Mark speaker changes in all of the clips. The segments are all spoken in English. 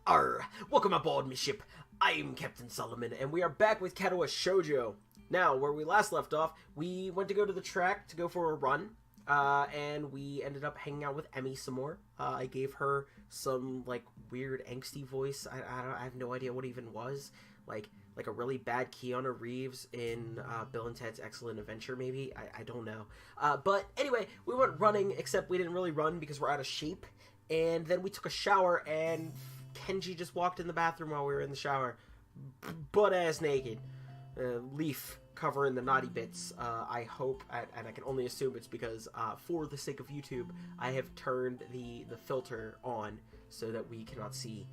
Speaker 1: Arr! Welcome aboard, my ship. I'm Captain Solomon, and we are back with Katawa Shoujo. Now, where we last left off, we went to go to the track to go for a run, and we ended up hanging out with Emmy some more. I gave her some, like, weird angsty voice. I have no idea what it even was. Like a really bad Keanu Reeves in Bill and Ted's Excellent Adventure, maybe? I don't know. But anyway, we went running, except we didn't really run because we're out of shape. And then we took a shower, and Kenji just walked in the bathroom while we were in the shower, butt-ass naked. Leaf covering the naughty bits. I hope, and I can only assume it's because, for the sake of YouTube, I have turned the filter on so that we cannot see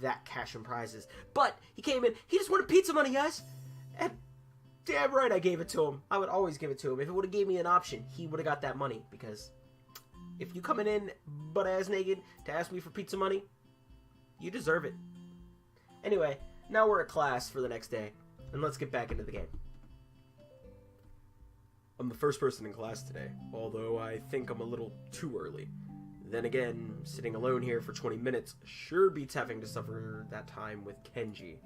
Speaker 1: that cash and prizes. But he came in, he just wanted pizza money, guys! And damn right I gave it to him. I would always give it to him. If it would have gave me an option, he would have got that money, because if you coming in butt-ass naked to ask me for pizza money, you deserve it. Anyway, now we're at class for the next day, and let's get back into the game. I'm the first person in class today, although I think I'm a little too early. Then again, sitting alone here for 20 minutes sure beats having to suffer that time with Kenji.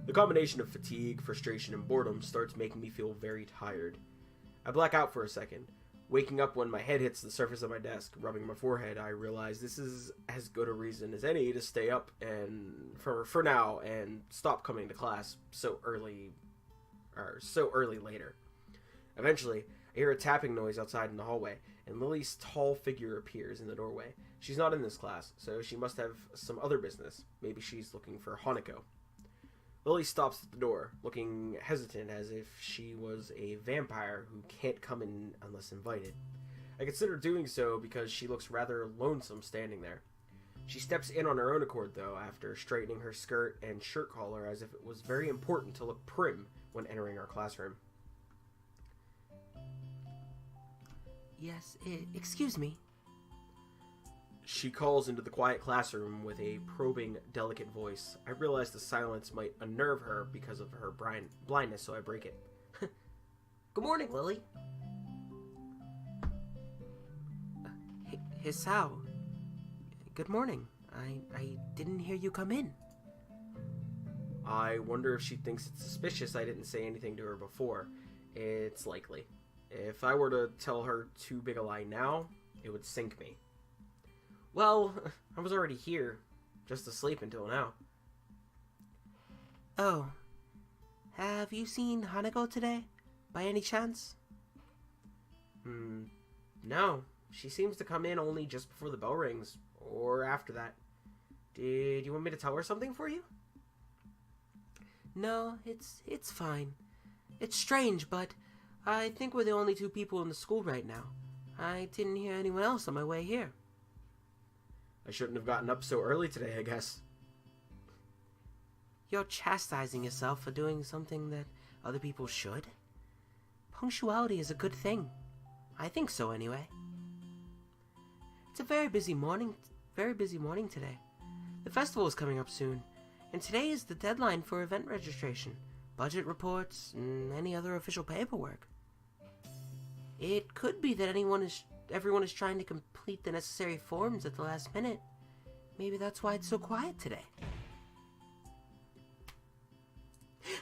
Speaker 1: The combination of fatigue, frustration, and boredom starts making me feel very tired. I black out for a second. Waking up when my head hits the surface of my desk, rubbing my forehead, I realize this is as good a reason as any to stay up and for now and stop coming to class so early later. Eventually, I hear a tapping noise outside in the hallway, and Lily's tall figure appears in the doorway. She's not in this class, so she must have some other business. Maybe she's looking for Hanako. Lilly stops at the door, looking hesitant as if she was a vampire who can't come in unless invited. I consider doing so because she looks rather lonesome standing there. She steps in on her own accord, though, after straightening her skirt and shirt collar as if it was very important to look prim when entering our classroom.
Speaker 2: Yes, excuse me.
Speaker 1: She calls into the quiet classroom with a probing, delicate voice. I realize the silence might unnerve her because of her blindness, so I break it. Good morning, Lilly.
Speaker 2: Hisao. Good morning. I didn't hear you come in.
Speaker 1: I wonder if she thinks it's suspicious I didn't say anything to her before. It's likely. If I were to tell her too big a lie now, it would sink me. Well, I was already here, just asleep until now.
Speaker 2: Oh. Have you seen Hanako today, by any chance?
Speaker 1: No. She seems to come in only just before the bell rings, or after that. Did you want me to tell her something for you?
Speaker 2: No, it's fine. It's strange, but I think we're the only two people in the school right now. I didn't hear anyone else on my way here.
Speaker 1: I shouldn't have gotten up so early today, I guess.
Speaker 2: You're chastising yourself for doing something that other people should? Punctuality is a good thing. I think so, anyway. It's a very busy morning today. The festival is coming up soon, and today is the deadline for event registration, budget reports, and any other official paperwork. It could be that everyone is trying to complete the necessary forms at the last minute. Maybe that's why it's so quiet today.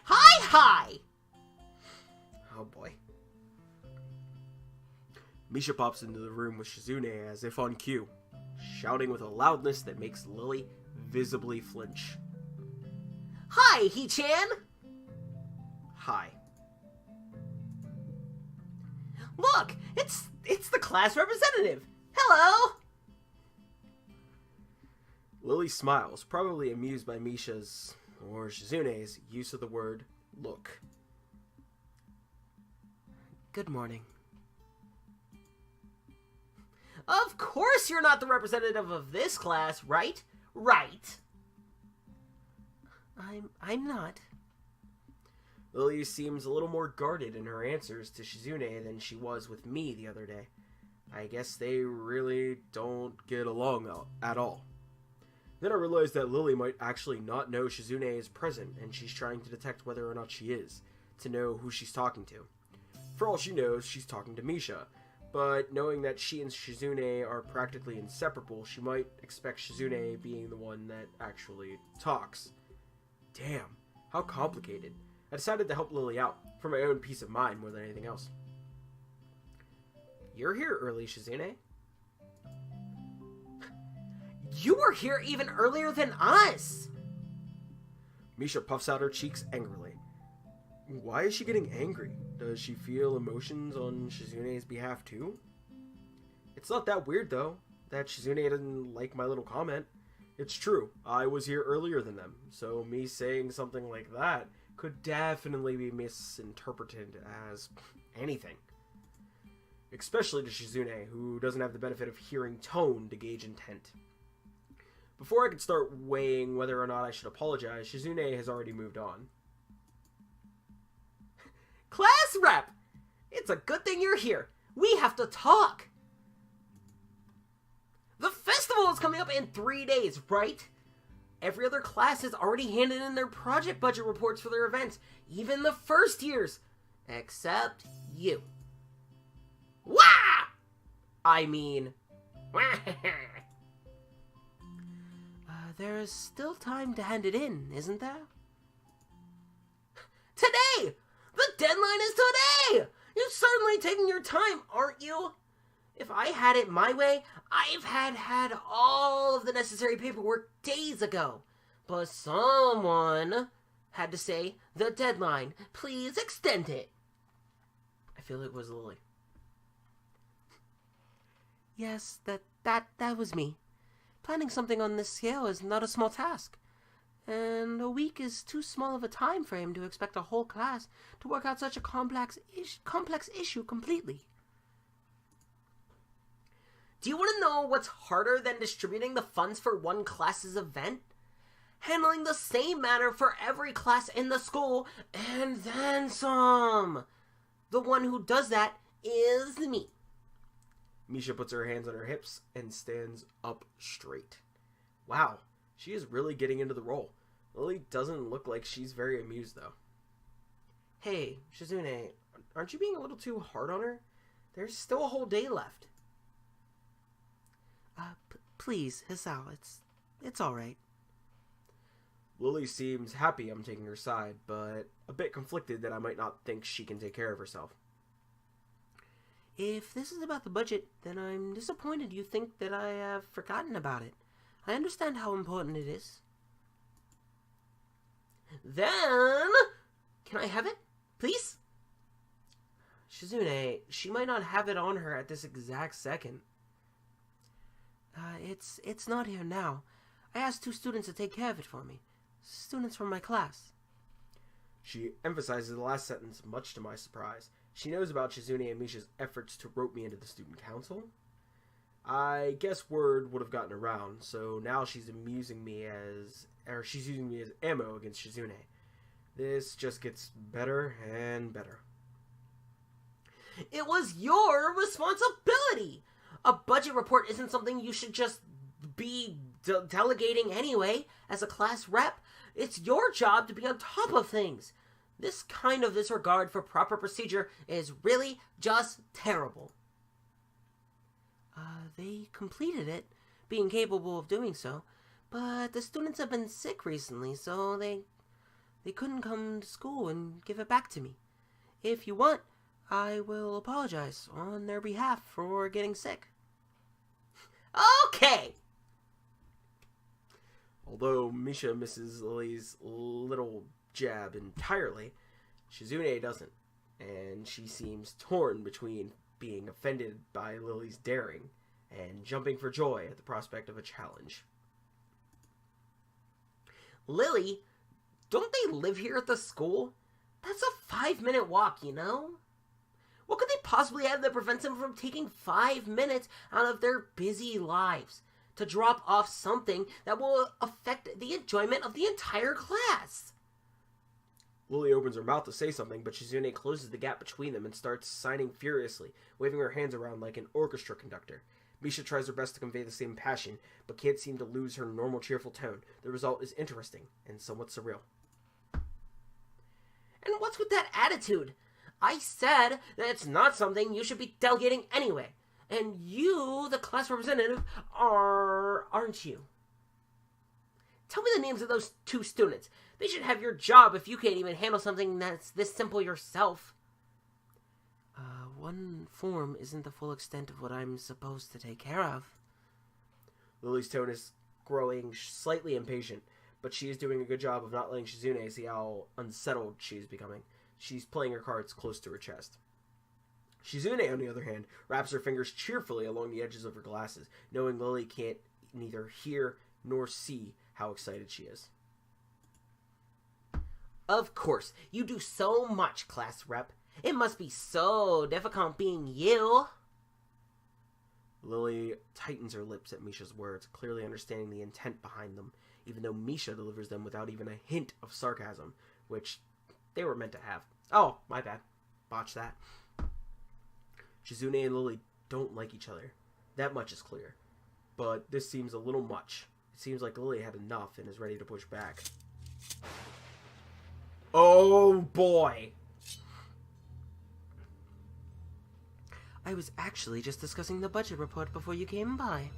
Speaker 1: Hi! Oh boy. Misha pops into the room with Shizune as if on cue, shouting with a loudness that makes Lilly visibly flinch. Hi, He-chan! Hi. Look! It's the class representative! Hello! Lilly smiles, probably amused by Misha's, or Shizune's, use of the word look.
Speaker 2: Good morning.
Speaker 1: Of course you're not the representative of this class, right? Right.
Speaker 2: I'm not.
Speaker 1: Lilly seems a little more guarded in her answers to Shizune than she was with me the other day. I guess they really don't get along at all. Then I realized that Lilly might actually not know Shizune is present, and she's trying to detect whether or not she is, to know who she's talking to. For all she knows, she's talking to Misha, but knowing that she and Shizune are practically inseparable, she might expect Shizune being the one that actually talks. Damn, how complicated. I decided to help Lilly out, for my own peace of mind more than anything else. You're here early, Shizune.
Speaker 2: You were here even earlier than us!
Speaker 1: Misha puffs out her cheeks angrily. Why is she getting angry? Does she feel emotions on Shizune's behalf too? It's not that weird though, that Shizune didn't like my little comment. It's true, I was here earlier than them, so me saying something like that could definitely be misinterpreted as anything. Especially to Shizune, who doesn't have the benefit of hearing tone to gauge intent. Before I could start weighing whether or not I should apologize, Shizune has already moved on.
Speaker 2: Class rep! It's a good thing you're here. We have to talk. The festival is coming up in 3 days, right? Every other class has already handed in their project budget reports for their events, even the first years. Except you. Wah! I mean... there is still time to hand it in, isn't there? Today! The deadline is today! You're certainly taking your time, aren't you? If I had it my way, I've had all of the necessary paperwork days ago. But someone had to say, the deadline, please extend it. I feel it was Lilly. Yes, that was me. Planning something on this scale is not a small task. And a week is too small of a time frame to expect a whole class to work out such a complex issue completely. Do you want to know what's harder than distributing the funds for one class's event? Handling the same matter for every class in the school, and then some. The one who does that is me.
Speaker 1: Misha puts her hands on her hips and stands up straight. Wow, she is really getting into the role. Lilly doesn't look like she's very amused, though.
Speaker 2: Hey, Shizune, aren't you being a little too hard on her? There's still a whole day left. Please, Hisao, it's alright.
Speaker 1: Lilly seems happy I'm taking her side, but a bit conflicted that I might not think she can take care of herself.
Speaker 2: If this is about the budget, then I'm disappointed you think that I have forgotten about it. I understand how important it is. Then, can I have it, please? Shizune, she might not have it on her at this exact second. It's not here now. I asked 2 students to take care of it for me. Students from my class.
Speaker 1: She emphasizes the last sentence, much to my surprise. She knows about Shizune and Misha's efforts to rope me into the student council. I guess word would have gotten around, so now she's using me as ammo against Shizune. This just gets better and better.
Speaker 2: It was your responsibility! A budget report isn't something you should just be delegating anyway. As a class rep, it's your job to be on top of things. This kind of disregard for proper procedure is really just terrible. They completed it, being capable of doing so, but the students have been sick recently, so they couldn't come to school and give it back to me. If you want, I will apologize on their behalf for getting sick. Okay!
Speaker 1: Although Misha misses Lilly's little jab entirely, Shizune doesn't, and she seems torn between being offended by Lilly's daring and jumping for joy at the prospect of a challenge.
Speaker 2: Lilly, don't they live here at the school? That's a 5-minute walk, you know? What could they possibly have that prevents them from taking 5 minutes out of their busy lives to drop off something that will affect the enjoyment of the entire class?
Speaker 1: Lilly opens her mouth to say something, but Shizune closes the gap between them and starts signing furiously, waving her hands around like an orchestra conductor. Misha tries her best to convey the same passion, but can't seem to lose her normal cheerful tone. The result is interesting and somewhat surreal.
Speaker 2: And what's with that attitude? I said that it's not something you should be delegating anyway. And you, the class representative, aren't you? Tell me the names of those 2 students. They should have your job if you can't even handle something that's this simple yourself. One form isn't the full extent of what I'm supposed to take care of.
Speaker 1: Lilly's tone is growing slightly impatient, but she is doing a good job of not letting Shizune see how unsettled she is becoming. She's playing her cards close to her chest. Shizune, on the other hand, wraps her fingers cheerfully along the edges of her glasses, knowing Lilly can't neither hear nor see how excited she is.
Speaker 2: Of course, you do so much, class rep. It must be so difficult being you.
Speaker 1: Lilly tightens her lips at Misha's words, clearly understanding the intent behind them, even though Misha delivers them without even a hint of sarcasm, which they were meant to have. Oh, my bad. Botch that. Shizune and Lilly don't like each other. That much is clear. But this seems a little much. It seems like Lilly had enough and is ready to push back. Oh, boy!
Speaker 2: I was actually just discussing the budget report before you came by.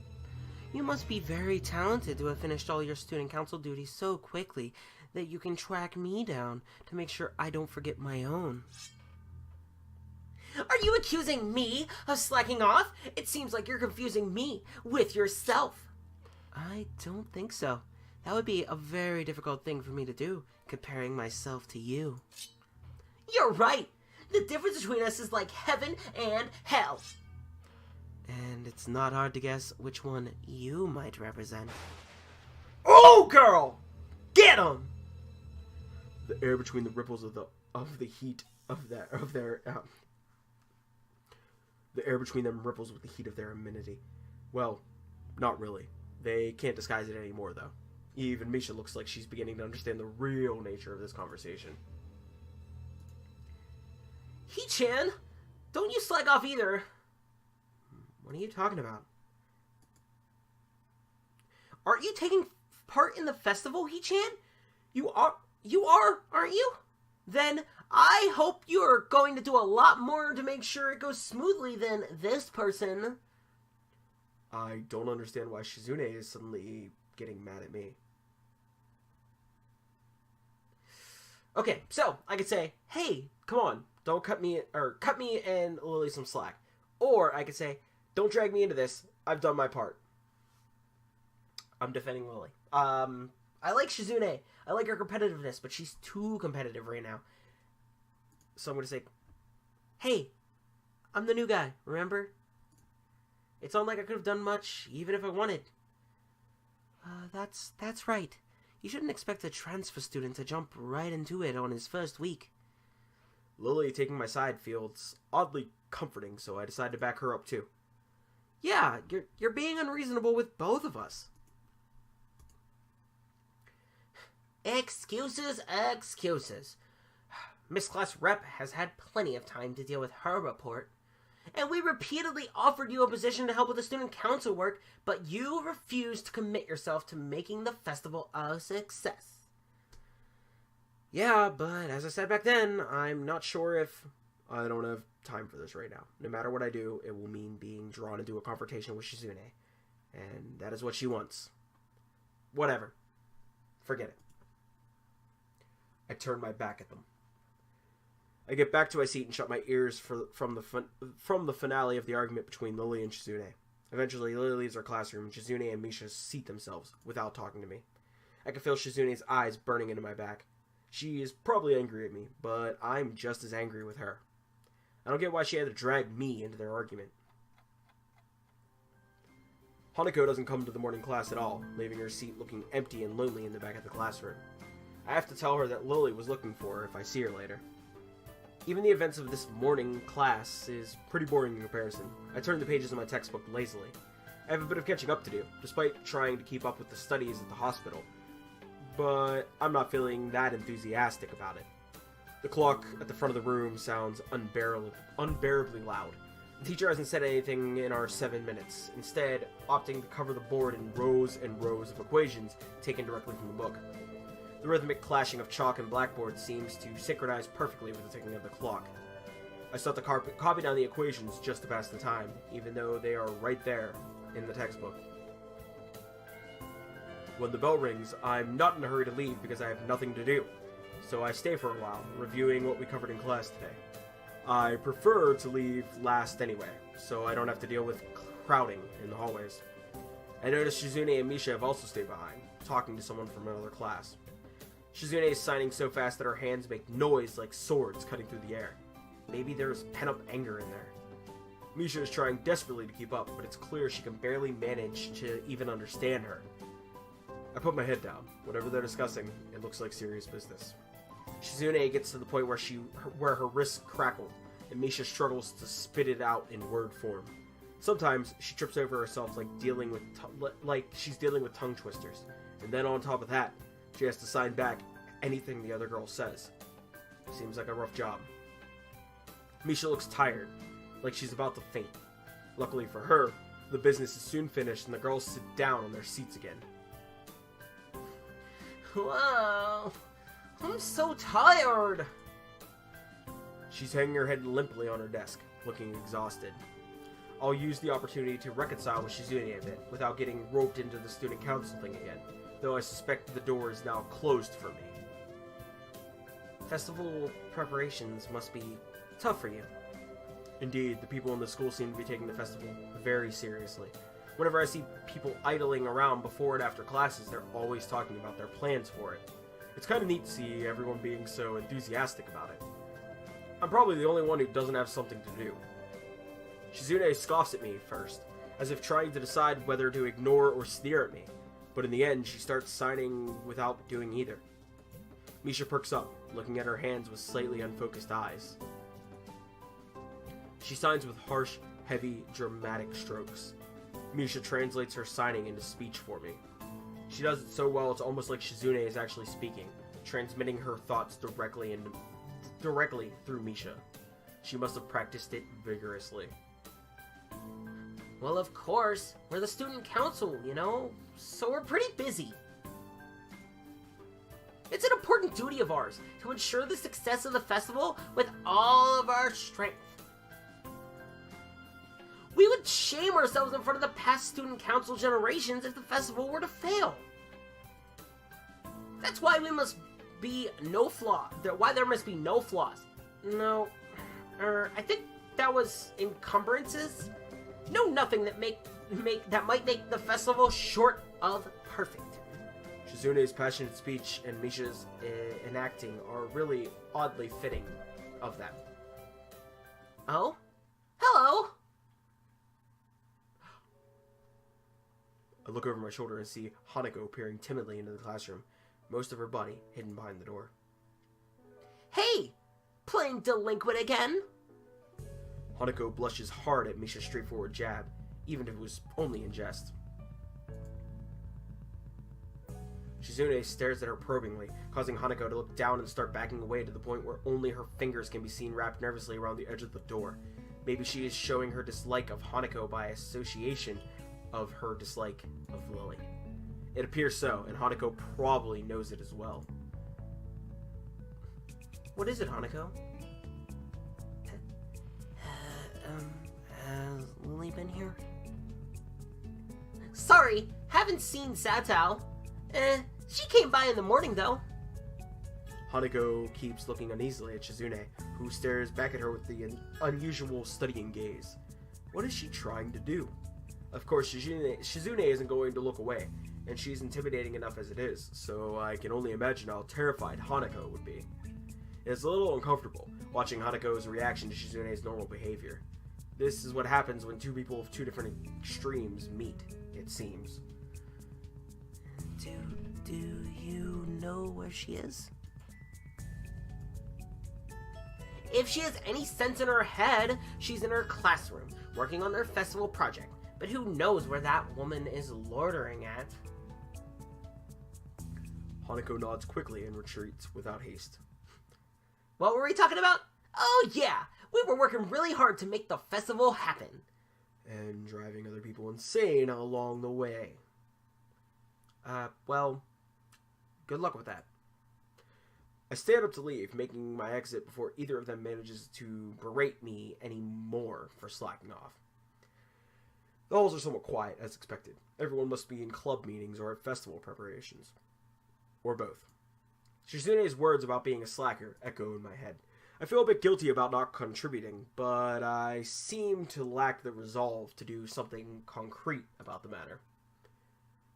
Speaker 2: You must be very talented to have finished all your student council duties so quickly that you can track me down to make sure I don't forget my own. Are you accusing me of slacking off? It seems like you're confusing me with yourself. I don't think so. That would be a very difficult thing for me to do, comparing myself to you. You're right. The difference between us is like heaven and hell. And it's not hard to guess which one you might represent.
Speaker 1: Oh, girl! Get him! The air between the ripples of the heat of their the air between them ripples with the heat of their amenity. Well, not really. They can't disguise it anymore, though. Even Misha looks like she's beginning to understand the real nature of this conversation.
Speaker 2: He-chan, don't you slack off either.
Speaker 1: What are you talking about?
Speaker 2: Aren't you taking part in the festival, He-chan? You are, aren't you? Then I hope you're going to do a lot more to make sure it goes smoothly than this person.
Speaker 1: I don't understand why Shizune is suddenly getting mad at me. Okay, so I could say, hey, come on, don't cut me and Lilly some slack. Or I could say, don't drag me into this, I've done my part. I'm defending Lilly. I like Shizune. I like her competitiveness, but she's too competitive right now. So I'm going to say, hey, I'm the new guy, remember? It's not like I could have done much, even if I wanted. That's right. You shouldn't expect a transfer student to jump right into it on his first week. Lilly taking my side feels oddly comforting, so I decided to back her up too.
Speaker 2: Yeah, you're being unreasonable with both of us. Excuses. Miss Class Rep has had plenty of time to deal with her report. And we repeatedly offered you a position to help with the student council work, but you refused to commit yourself to making the festival a success.
Speaker 1: Yeah, but as I said back then, I'm not sure if I don't have time for this right now. No matter what I do, it will mean being drawn into a confrontation with Shizune. And that is what she wants. Whatever. Forget it. I turn my back at them. I get back to my seat and shut my ears from the finale of the argument between Lilly and Shizune. Eventually, Lilly leaves our classroom, and Shizune and Misha seat themselves without talking to me. I can feel Shizune's eyes burning into my back. She is probably angry at me, but I'm just as angry with her. I don't get why she had to drag me into their argument. Hanako doesn't come to the morning class at all, leaving her seat looking empty and lonely in the back of the classroom. I have to tell her that Lilly was looking for her if I see her later. Even the events of this morning class is pretty boring in comparison. I turn the pages of my textbook lazily. I have a bit of catching up to do, despite trying to keep up with the studies at the hospital. But I'm not feeling that enthusiastic about it. The clock at the front of the room sounds unbearably loud. The teacher hasn't said anything in our 7 minutes, instead opting to cover the board in rows and rows of equations taken directly from the book. The rhythmic clashing of chalk and blackboard seems to synchronize perfectly with the ticking of the clock. I start to copy down the equations just to pass the time, even though they are right there in the textbook. When the bell rings, I'm not in a hurry to leave because I have nothing to do, so I stay for a while, reviewing what we covered in class today. I prefer to leave last anyway, so I don't have to deal with crowding in the hallways. I notice Shizune and Misha have also stayed behind, talking to someone from another class. Shizune is signing so fast that her hands make noise like swords cutting through the air. Maybe there's pent-up anger in there. Misha is trying desperately to keep up, but it's clear she can barely manage to even understand her. I put my head down. Whatever they're discussing, it looks like serious business. Shizune gets to the point where her wrists crackle, and Misha struggles to spit it out in word form. Sometimes she trips over herself like she's dealing with tongue twisters, and then on top of that, she has to sign back anything the other girl says. Seems like a rough job. Misha looks tired, like she's about to faint. Luckily for her, the business is soon finished and the girls sit down on their seats again.
Speaker 2: Wow, I'm so tired.
Speaker 1: She's hanging her head limply on her desk, looking exhausted. I'll use the opportunity to reconcile with Shizune a bit, without getting roped into the student council thing again, though I suspect the door is now closed for me.
Speaker 2: Festival preparations must be tough for you.
Speaker 1: Indeed, the people in the school seem to be taking the festival very seriously. Whenever I see people idling around before and after classes, they're always talking about their plans for it. It's kind of neat to see everyone being so enthusiastic about it. I'm probably the only one who doesn't have something to do. Shizune scoffs at me first, as if trying to decide whether to ignore or sneer at me, but in the end she starts signing without doing either. Misha perks up, looking at her hands with slightly unfocused eyes. She signs with harsh, heavy, dramatic strokes. Misha translates her signing into speech for me. She does it so well it's almost like Shizune is actually speaking, transmitting her thoughts directly through Misha. She must have practiced it vigorously.
Speaker 2: Well, of course. We're the student council, so we're pretty busy. It's an important duty of ours to ensure the success of the festival with all of our strength. We would shame ourselves in front of the past student council generations if the festival were to fail. That's why there must be no flaws. No, I think that was encumbrances. No, nothing that might make the festival short of perfect.
Speaker 1: Shizune's passionate speech and Misha's enacting are really oddly fitting of them.
Speaker 2: Oh? Hello?
Speaker 1: I look over my shoulder and see Hanako peering timidly into the classroom, most of her body hidden behind the door.
Speaker 2: Hey! Playing delinquent again?
Speaker 1: Hanako blushes hard at Misha's straightforward jab, even if it was only in jest. Shizune stares at her probingly, causing Hanako to look down and start backing away to the point where only her fingers can be seen wrapped nervously around the edge of the door. Maybe she is showing her dislike of Hanako by association of her dislike of Lilly. It appears so, and Hanako probably knows it as well.
Speaker 2: What is it, Hanako? Has Lilly been here? Sorry, haven't seen Satao. She came by in the morning, though.
Speaker 1: Hanako keeps looking uneasily at Shizune, who stares back at her with the unusual studying gaze. What is she trying to do? Of course, Shizune isn't going to look away, and she's intimidating enough as it is, so I can only imagine how terrified Hanako would be. It's a little uncomfortable, watching Hanako's reaction to Shizune's normal behavior. This is what happens when two people of two different extremes meet, it seems.
Speaker 2: Do you know where she is? If she has any sense in her head, she's in her classroom, working on their festival project. But who knows where that woman is loitering at?
Speaker 1: Hanako nods quickly and retreats without haste.
Speaker 2: What were we talking about? Oh yeah, we were working really hard to make the festival happen.
Speaker 1: And driving other people insane along the way.
Speaker 2: Well, good luck with that.
Speaker 1: I stand up to leave, making my exit before either of them manages to berate me any more for slacking off. The halls are somewhat quiet, as expected. Everyone must be in club meetings or at festival preparations. Or both. Shizune's words about being a slacker echo in my head. I feel a bit guilty about not contributing, but I seem to lack the resolve to do something concrete about the matter.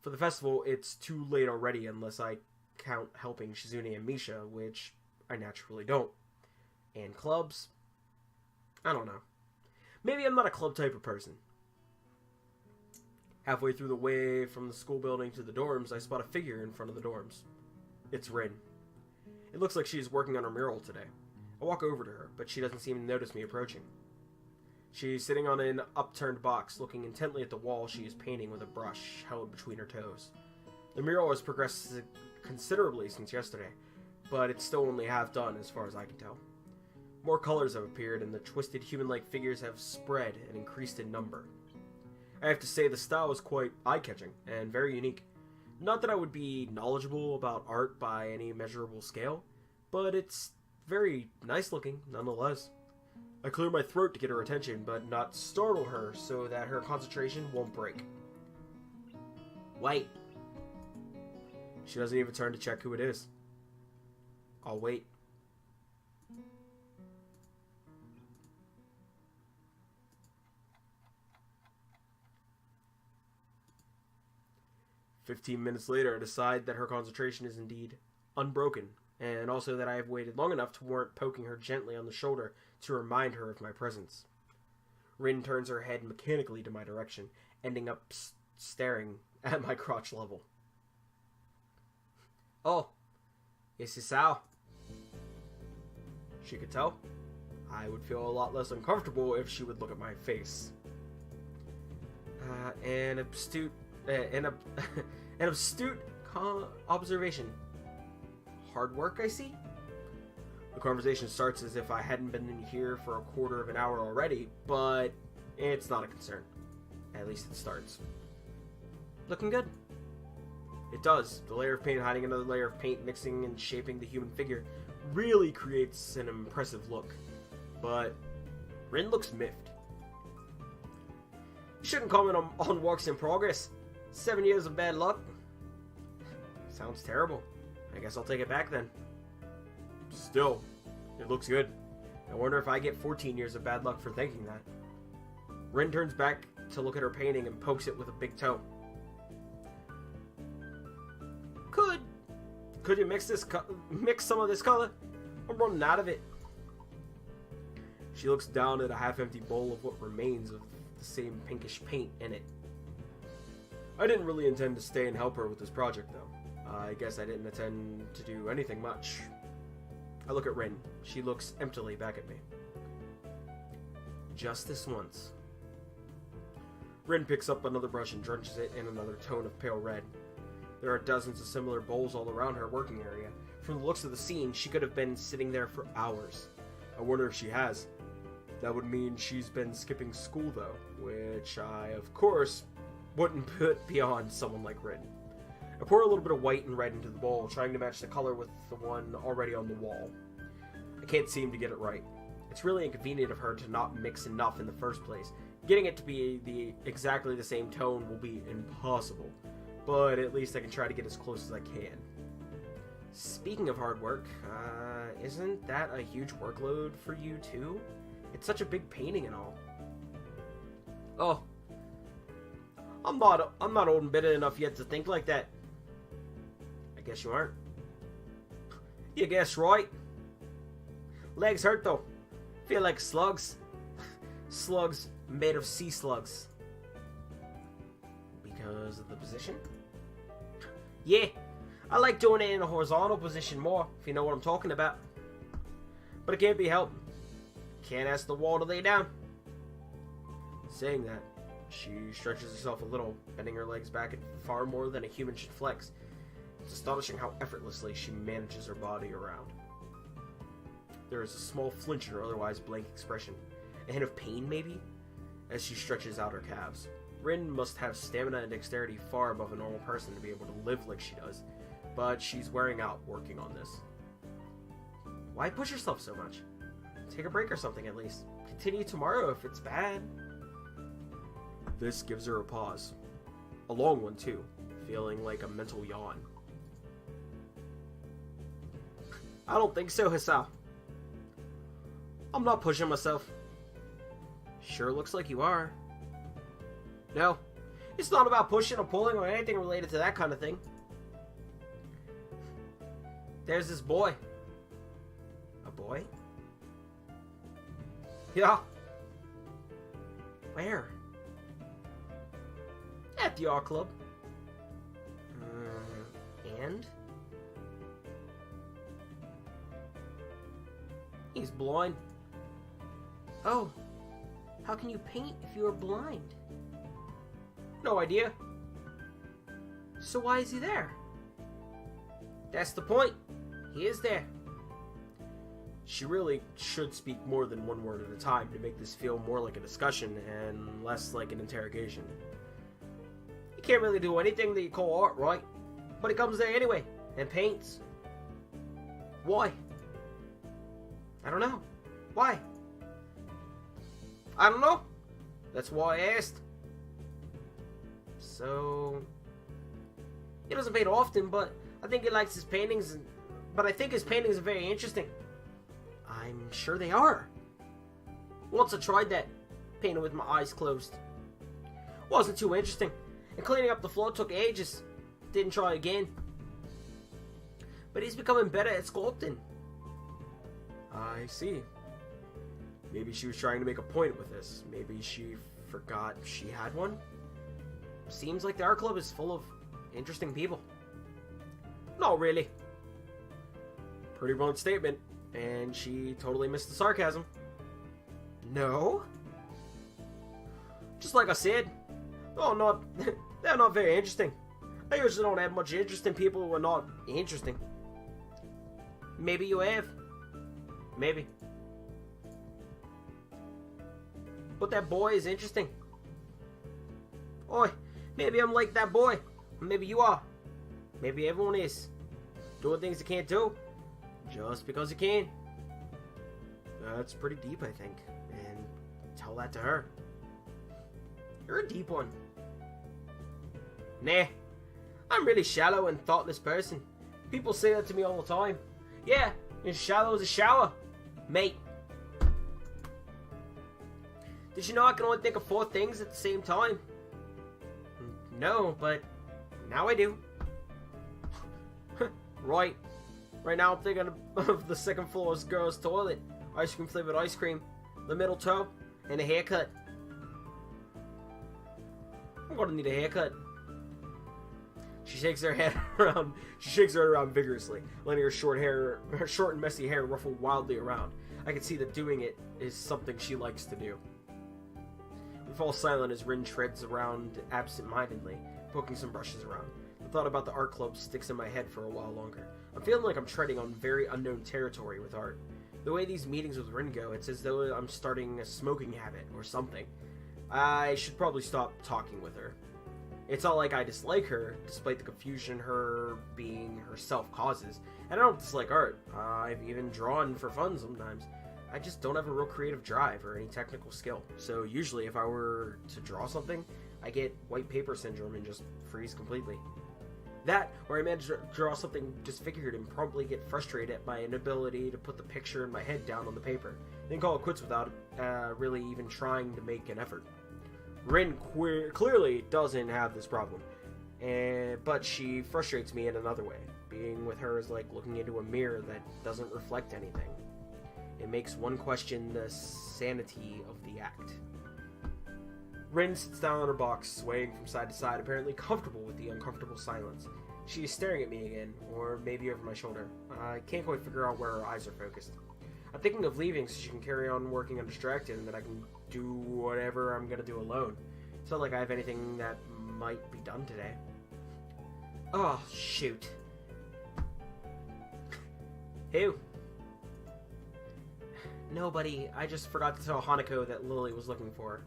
Speaker 1: For the festival, it's too late already unless I count helping Shizune and Misha, which I naturally don't. And clubs? I don't know. Maybe I'm not a club type of person. Halfway through the way from the school building to the dorms, I spot a figure in front of the dorms. It's Rin. It looks like she's working on her mural today. I walk over to her, but she doesn't seem to notice me approaching. She's sitting on an upturned box, looking intently at the wall she is painting with a brush held between her toes. The mural has progressed considerably since yesterday, but it's still only half done as far as I can tell. More colors have appeared, and the twisted human-like figures have spread and increased in number. I have to say the style is quite eye-catching and very unique. Not that I would be knowledgeable about art by any measurable scale, but it's very nice-looking nonetheless. I clear my throat to get her attention, but not startle her so that her concentration won't break. Wait. She doesn't even turn to check who it is. I'll wait. "15 minutes later, I decide that her concentration is indeed unbroken, and also that I have waited long enough to warrant poking her gently on the shoulder to remind her of my presence. Rin turns her head mechanically to my direction, ending up staring at my crotch level. "Oh, is this Al?" She could tell. I would feel a lot less uncomfortable if she would look at my face. An astute observation. Hard work, I see? The conversation starts as if I hadn't been in here for a quarter of an hour already, but it's not a concern. At least it starts. Looking good. It does. The layer of paint hiding another layer of paint, mixing and shaping the human figure, really creates an impressive look. But Rin looks miffed. "You shouldn't comment on works in progress. 7 years of bad luck." Sounds terrible. I guess I'll take it back then. Still, it looks good. I wonder if I get 14 years of bad luck for thinking that. Rin turns back to look at her painting and pokes it with a big toe. Could you mix some of this color? I'm running out of it." She looks down at a half-empty bowl of what remains of the same pinkish paint in it. I didn't really intend to stay and help her with this project, though. I guess I didn't intend to do anything much. I look at Rin. She looks emptily back at me. Just this once. Rin picks up another brush and drenches it in another tone of pale red. There are dozens of similar bowls all around her working area. From the looks of the scene, she could have been sitting there for hours. I wonder if she has. That would mean she's been skipping school, though, which I, of course, wouldn't put beyond someone like Rin. I pour a little bit of white and red into the bowl, trying to match the color with the one already on the wall. I can't seem to get it right. It's really inconvenient of her to not mix enough in the first place. Getting it to be exactly the same tone will be impossible, but at least I can try to get as close as I can. Speaking of hard work, isn't that a huge workload for you too? It's such a big painting and all. Oh, I'm not old and bitter enough yet to think like that. I guess you aren't. You guess right. Legs hurt though. Feel like slugs. Slugs made of sea slugs. Because of the position? Yeah, I like doing it in a horizontal position more, if you know what I'm talking about. But it can't be helped. Can't ask the wall to lay down. Saying that, she stretches herself a little, bending her legs back at far more than a human should flex. It's astonishing how effortlessly she manages her body around. There is a small flinch in her otherwise blank expression. A hint of pain, maybe, as she stretches out her calves. Rin must have stamina and dexterity far above a normal person to be able to live like she does, but she's wearing out working on this. Why push yourself so much? Take a break or something at least. Continue tomorrow if it's bad. This gives her a pause. A long one too, feeling like a mental yawn. I don't think so, Hisao. I'm not pushing myself. Sure looks like you are. No, it's not about pushing or pulling or anything related to that kind of thing. There's this boy. A boy? Yeah. Where? At the art club. And? He's blind. Oh. How can you paint if you are blind? No idea. So why is he there? That's the point. He is there. She really should speak more than one word at a time to make this feel more like a discussion and less like an interrogation. You can't really do anything that you call art, right? But he comes there anyway and paints. Why? I don't know. Why? I don't know. That's why I asked. So, he doesn't paint often, but I think he likes his paintings. But I think his paintings are very interesting. I'm sure they are. Once I tried that, painting with my eyes closed. Wasn't too interesting, and cleaning up the floor took ages. Didn't try again. But he's becoming better at sculpting. I see. Maybe she was trying to make a point with this. Maybe she forgot she had one. Seems like the art club is full of interesting people. Not really. Pretty blunt statement, and she totally missed the sarcasm. No? Just like I said, they're not very interesting. I usually don't have much interest in people who are not interesting. Maybe you have. Maybe. But that boy is interesting. Oi, maybe I'm like that boy. Maybe you are. Maybe everyone is. Doing things they can't do. Just because you can. That's pretty deep, I think. And tell that to her. You're a deep one. Nah. I'm really shallow and thoughtless person. People say that to me all the time. Yeah, you're shallow as a shower. Mate. Did you know I can only think of 4 things at the same time? No, but now I do. Right. Right now I'm thinking of the second floor's girl's toilet. Ice cream flavored ice cream. The middle toe. And a haircut. I'm gonna need a haircut. She shakes her head around. She shakes her head around vigorously, letting her short and messy hair ruffle wildly around. I can see that doing it is something she likes to do. We fall silent as Rin treads around absent-mindedly, poking some brushes around. The thought about the art club sticks in my head for a while longer. I'm feeling like I'm treading on very unknown territory with art. The way these meetings with Rin go, it's as though I'm starting a smoking habit or something. I should probably stop talking with her. It's not like I dislike her, despite the confusion her being herself causes. And I don't dislike art. I've even drawn for fun sometimes. I just don't have a real creative drive or any technical skill. So usually if I were to draw something, I get white paper syndrome and just freeze completely. That, or I manage to draw something disfigured and promptly get frustrated at my inability to put the picture in my head down on the paper, then call it quits without really even trying to make an effort. Rin clearly doesn't have this problem, but she frustrates me in another way. Being with her is like looking into a mirror that doesn't reflect anything. It makes one question the sanity of the act. Rin sits down on her box, swaying from side to side, apparently comfortable with the uncomfortable silence. She is staring at me again, or maybe over my shoulder. I can't quite figure out where her eyes are focused. I'm thinking of leaving so she can carry on working undistracted and that I can do whatever I'm gonna do alone. It's not like I have anything that might be done today. Oh, shoot. Who? Nobody. I just forgot to tell Hanako that Lilly was looking for her.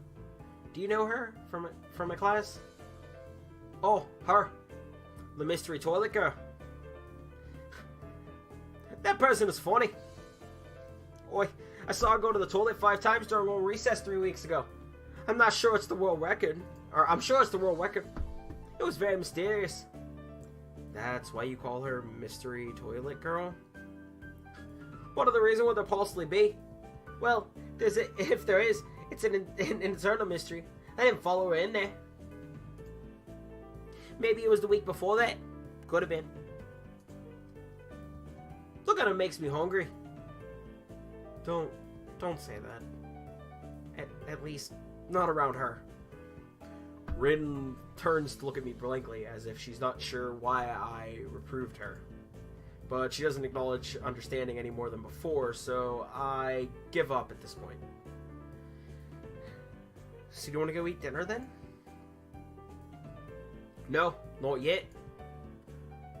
Speaker 1: Do you know her from my class? Oh, her. The mystery toilet girl. That person is funny. Oi, I saw her go to the toilet 5 times during one recess 3 weeks ago. I'm not sure it's the world record. Or, I'm sure it's the world record. It was very mysterious. That's why you call her Mystery Toilet Girl? What other reason would there possibly be? Well, if there is, it's an internal mystery. I didn't follow her in there. Maybe it was the week before that. Could have been. Look at her, makes me hungry. Don't say that. At least, not around her. Rin turns to look at me blankly, as if she's not sure why I reproved her. But she doesn't acknowledge understanding any more than before, so I give up at this point. So you want to go eat dinner then? No, not yet.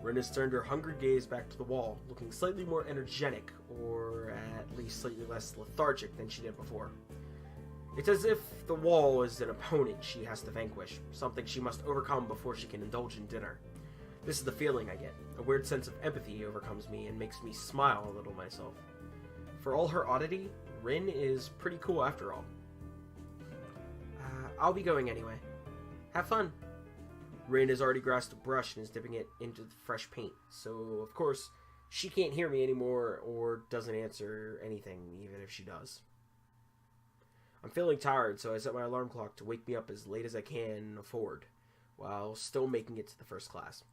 Speaker 1: Rin has turned her hungry gaze back to the wall, looking slightly more energetic, or at least slightly less lethargic than she did before. It's as if the wall is an opponent she has to vanquish, something she must overcome before she can indulge in dinner. This is the feeling I get. A weird sense of empathy overcomes me and makes me smile a little myself. For all her oddity, Rin is pretty cool after all. I'll be going anyway. Have fun. Rin has already grasped a brush and is dipping it into the fresh paint, so of course she can't hear me anymore or doesn't answer anything, even if she does. I'm feeling tired, so I set my alarm clock to wake me up as late as I can afford, while still making it to the first class.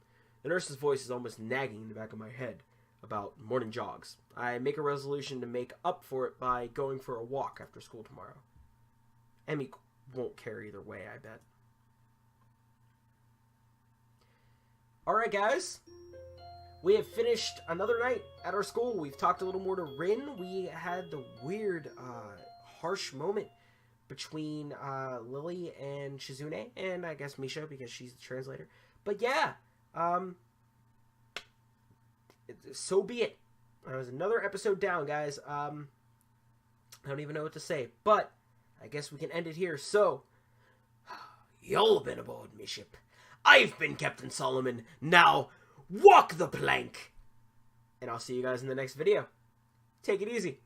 Speaker 1: The nurse's voice is almost nagging in the back of my head about morning jogs. I make a resolution to make up for it by going for a walk after school tomorrow. Emmy won't care either way, I bet. Alright guys, we have finished another night at our school. We've talked a little more to Rin. We had the weird, harsh moment between Lilly and Shizune, and I guess Misha because she's the translator. But yeah, so be it. That was another episode down, guys. I don't even know what to say, but I guess we can end it here. So, y'all been aboard me ship. I've been Captain Solomon. Now, walk the plank. And I'll see you guys in the next video. Take it easy.